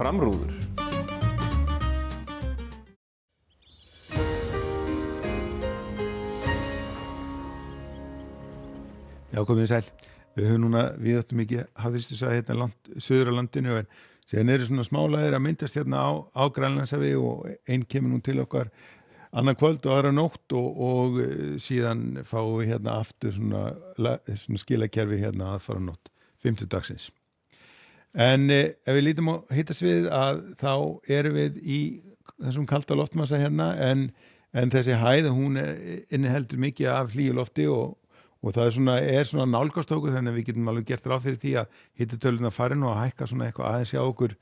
Framrúður. Já, komið sæl. Við höfum núna víðáttum mikið hafðristusvæði hérna langt suður á landinu en síðan eru svona smálæðir að myndast hérna á Grænlandshafi og einn kemur nú til okkar annan kvöld og aðra nótt og síðan fáum við hérna aftur svona skilakerfi hérna aðfara nótt, 50 dagsins. En ef við lítum á hitasvið að þá erum við í þessum kalda loftmassa hérna en þessi hæð hún inniheldur mikið af hlýju lofti og það er svona nálgastóku þannig að við getum alveg gert ráð fyrir því að hitatölurnar fari nú að hækka svona eitthvað aðeins hjá okkur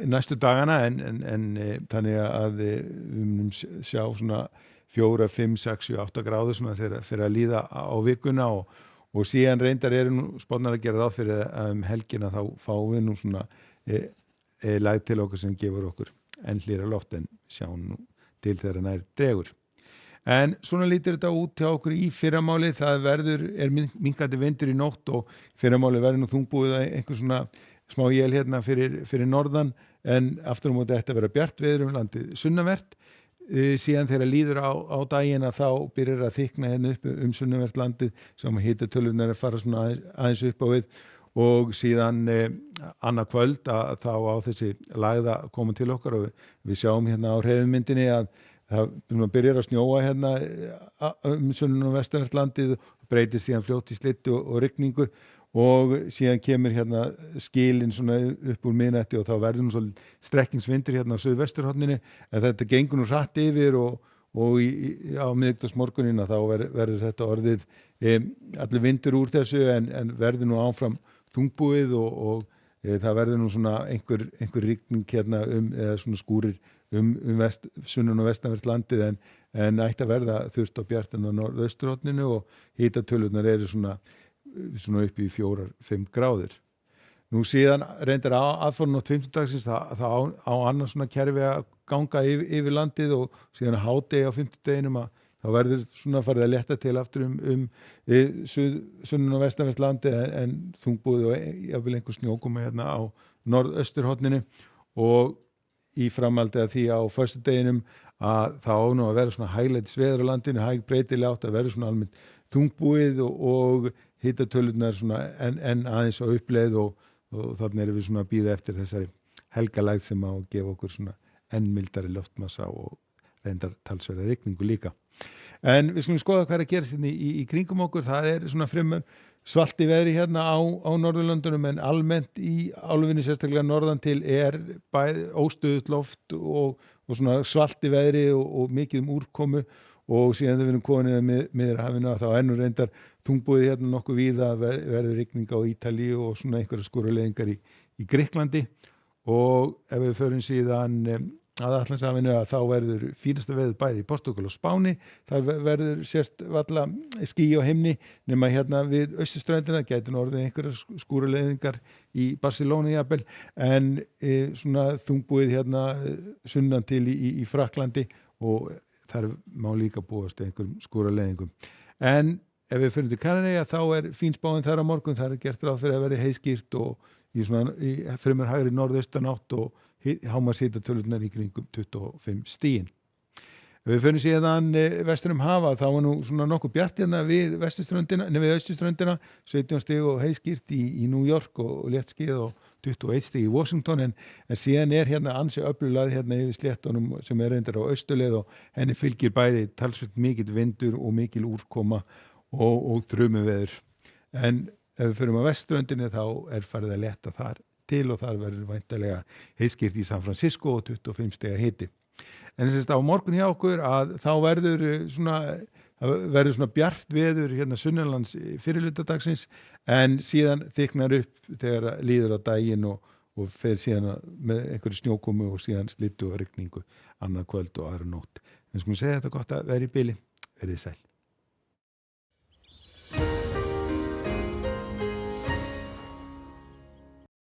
næstu dagana en þannig að við munum sjá svona 4, 5, 6, 7, 8 gráður svona þegar fyrir að líða á vikuna og síðan reyndar eru nú spánar að gera ráð fyrir að helgina þá fáum við nú svona læg til okkur sem gefur okkur enn hlýra loft en sjáum nú til þegar nær dregur. En svona lítur þetta út hjá okkur í fyrramáli, það er minnkandi vindur í nótt og fyrramáli verður nú þungbúið að einhver svona smá él hérna fyrir norðan en aftur á móti þetta vera bjart veður landið sunnanvert. Síðan þegar líður á daginn að þá byrjar að þykna hérna upp sunnanvert landið sem hitatölurnar fara svona aðeins upp á við og síðan annað kvöld að þá á þessi lægða koma til okkar og við sjáum hérna á hreyfimyndinni að það byrjar að snjóa hérna sunnan og vestanvert landið breytist síðan fljótt í slittu og rigningu og síðan kemur hérna skilin svona upp úr miðnætti og þá verður nú svolítið strekkingsvindur hérna á suðvesturhorninu en þetta gengur nú hratt yfir og á miðvikudagsmorgunina þá verður þetta orðið allir vindur úr þessu en verður nú áfram þungbúið og það verður nú svona einhver rigning hérna eða svona skúrir sunnan og vestanvert landið en ætti að verða þurrt og bjart en á norðausturhorninu og hitatölurnar eru svona upp í 4-5 gráður. Nú síðan reyndar aðfarinn á 50 dagsins það á annars svona kerfi að ganga yfir landið og síðan hádegi á 50 deginum að þá verður svona farið að létta til aftur sunnan og vestanvert landið en þungbúið og jafnvel einhver snjókoma hérna á norðausturhorninu og í framhaldi að því á föstudeginum að það á nú að vera svona hæglætis veður á landinu, hæg breytilega átt að vera svona almennt þungbúið og hitatölurnar svona en aðeins á uppleið og þannig erum við svona að bíða eftir þessari helgalægð sem á að gefa okkur svona enn mildari loftmassa og reyndar talsverða rigningu líka. En við skulum skoða hvað er að gerast hérna í kringum okkur, það svona fremur svalti veðri hérna á Norðurlöndunum en almennt í álfunni sérstaklega norðan til bæði óstöðugt loft og svona svalti veðri og mikið úrkomu og síðan þegar við erum komin Miðjarðarhafinu þá nú reyndar þungbúið hérna nokkuð víða verður rigning á Ítalíu og svona einhverjar skúraleiðingar í Grikklandi og ef við förum síðan að Atlantshafinu að þá verður fínasta veður bæði í Portúgal og Spáni þar verður sérst valla ský á himni nema hérna við austurströndina gætu orðið einhverjar skúraleiðingar í Barcelona jafnvel en svona þungbúið hérna sunnan til í Frakklandi og þar má líka búast einhverjum skúraleiðingum. En ef við fyrir til Kanaríeyja þá fín spáin þar á morgun, þar gert ráð fyrir að verði heiðskýrt og í fremur hægri norðaustanátt og hámarkshitatölurnar í kringum 25 stigin. Ef við fyrir síðan vestur hafa þá nú svona nokkuð bjart hérna við austurströndina 17 stig og heiðskýrt í New York og léttskýjað og 21 stig í Washington en síðan hérna ansi öfluglægð hérna yfir sléttunum sem reyndar á austurleið og henni fylgir bæði talsvert mikill vindur og mikil úrkoma og þrumuveður. En ef við fyrir á vesturströndinni þá farið að létta þar til og þar verður væntanlega heiðskýrt í San Francisco og 25 stiga hiti. En þess að á morgun hjá okkur að þá verður svona bjart veður hérna sunnanlands fyrirhluta dagsins en síðan þyknar upp þegar líður á daginn og fer síðan með einhverju snjókomu og síðan slittu og rigningu annað kvöld og aðra nótt. Við skulum segja þetta gott að vera í bili. Verið sæl.